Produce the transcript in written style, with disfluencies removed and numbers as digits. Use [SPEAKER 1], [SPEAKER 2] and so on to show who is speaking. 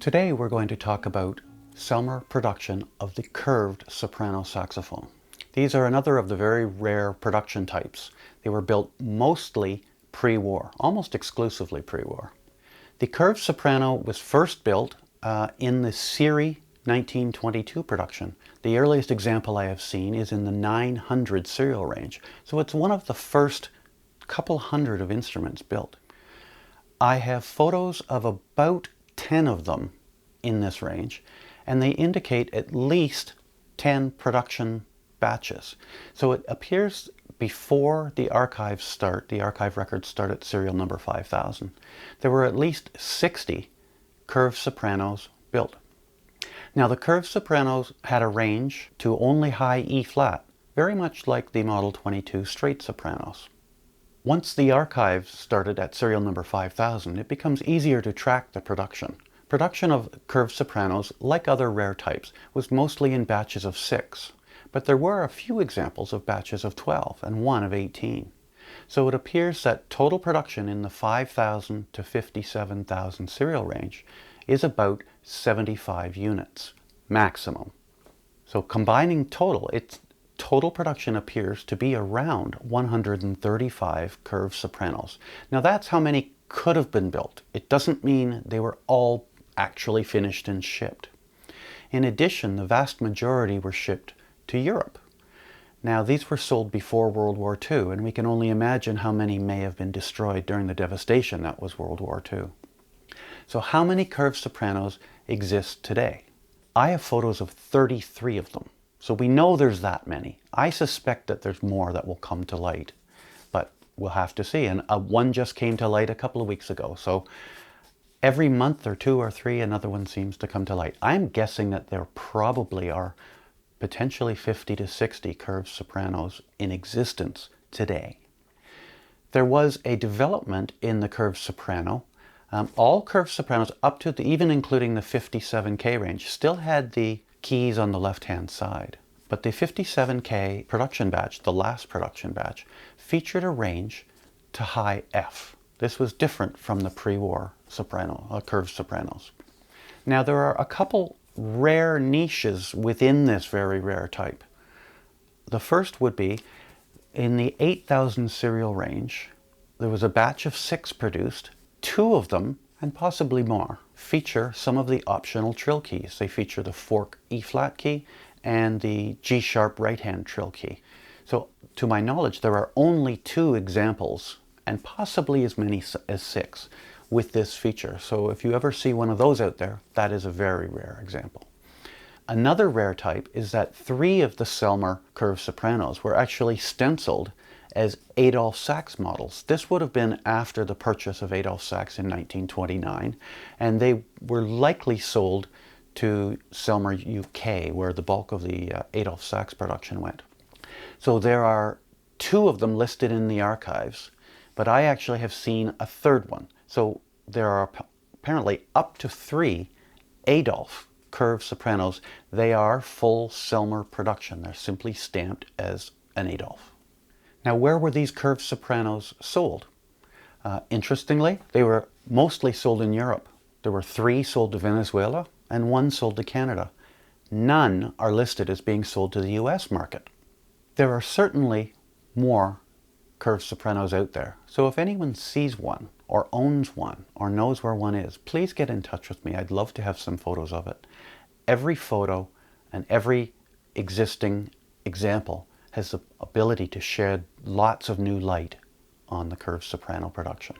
[SPEAKER 1] Today we're going to talk about Selmer production of the curved soprano saxophone. These are another of the very rare production types. They were built mostly pre-war, almost exclusively pre-war. The curved soprano was first built in the Series 1922 production. The earliest example I have seen is in the 900 serial range, so it's one of the first couple hundred of instruments built. I have photos of about 10 of them in this range, and they indicate at least 10 production batches. So it appears before the archive records start at serial number 5000, there were at least 60 curved sopranos built. Now the curved sopranos had a range to only high E flat, very much like the Model 22 straight sopranos. Once the archive started at serial number 5000, it becomes easier to track the production. Production of curved sopranos, like other rare types, was mostly in batches of 6, but there were a few examples of batches of 12 and one of 18. So it appears that total production in the 5000 to 57,000 serial range is about 75 units, maximum. So combining total production appears to be around 135 curved sopranos. Now that's how many could have been built. It doesn't mean they were all actually finished and shipped. In addition, the vast majority were shipped to Europe. Now these were sold before World War II, and we can only imagine how many may have been destroyed during the devastation that was World War II. So how many curved sopranos exist today? I have photos of 33 of them. So we know there's that many. I suspect that there's more that will come to light, but we'll have to see. And one just came to light a couple of weeks ago. So every month or 2 or 3, another one seems to come to light. I'm guessing that there probably are potentially 50 to 60 curved sopranos in existence today. There was a development in the curved soprano. All curved sopranos, up to even including the 57K range, still had the keys on the left-hand side. But the 57K production batch, the last production batch, featured a range to high F. This was different from the pre-war curved sopranos. Now there are a couple rare niches within this very rare type. The first would be in the 8000 serial range. There was a batch of 6 produced. 2 of them, and possibly more, feature some of the optional trill keys. They feature the fork E flat key and the G sharp right hand trill key. So to my knowledge, there are only 2 examples, and possibly as many as 6, with this feature. So if you ever see one of those out there, that is a very rare example. Another rare type is that 3 of the Selmer curved sopranos were actually stenciled as Adolphe Sax models. This would have been after the purchase of Adolphe Sax in 1929, and they were likely sold to Selmer UK, where the bulk of the Adolphe Sax production went. So there are 2 of them listed in the archives, but I actually have seen a 3rd one. So there are apparently up to 3 Adolphe curved sopranos. They are full Selmer production. They're simply stamped as an Adolphe. Now, where were these curved sopranos sold? Interestingly, they were mostly sold in Europe. There were 3 sold to Venezuela and 1 sold to Canada. None are listed as being sold to the US market. There are certainly more curved sopranos out there. So if anyone sees one or owns one or knows where one is, please get in touch with me. I'd love to have some photos of it. Every photo and every existing example has the ability to shed lots of new light on the curved soprano production.